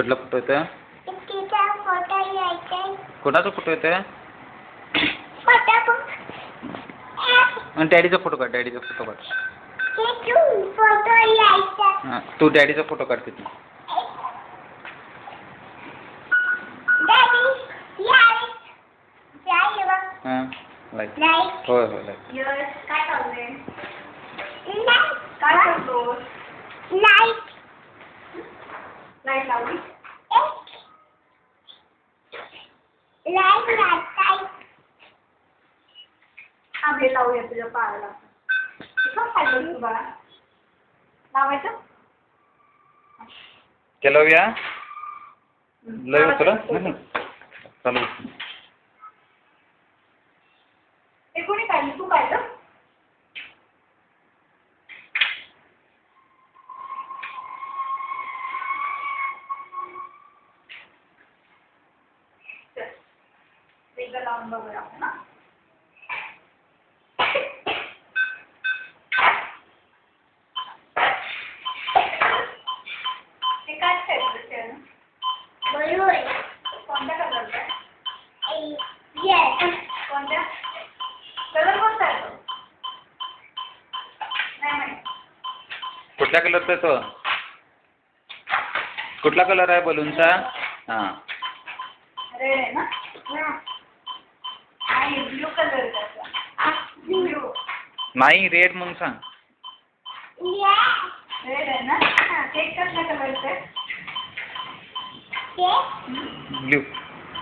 कुठला फोटो येतोय? तिचा फोटो यायचा. कोणाचा फोटो येतोय? फोटो आणि डॅडीचा फोटो काढ, डॅडीचा फोटो काढ. फोटो यायचा. हां तू डॅडीचा फोटो काढ तिथे. डॅडी याय जाय बघ. हां लाईक. लाईक. होय होय लाईक. यस काय चाललंय? लाईक. काय करतोस? लाईक. लाईट लावली. Light light. आम्ही लावूया तुझ्या पायाला. कसं खाल्लं तू बाळा? लावायचं? केलवूया लय तुला नाही चालू. ते कोणी काढली? तू काढलं? एकदा लावून बघूया आपण ना. ते काय खेळतं? बरोबर. कोणत्या कलरचा आहे? येस. कोणत्या? कलर कोणता आहे तो? नाही माहिती. कुठल्या कलरचा आहे तो? कुठला कलर आहे बलूनचा? हां रेड आहे ना? आणि ब्लू कलर त्याचा. ब्लू. नाही रेड म्हणून सांग. रेड आहे ना? केक कसल्या कलरचा आहे? ब्ल्यू.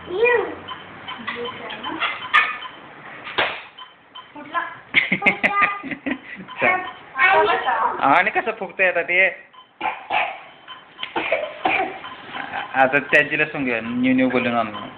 ब्लू. ब्लू आहे ना? कुठला? आणि कसं फुगतंय आता ते? आता त्याचीला सांगूया न्यू न्यू बोलून आणून.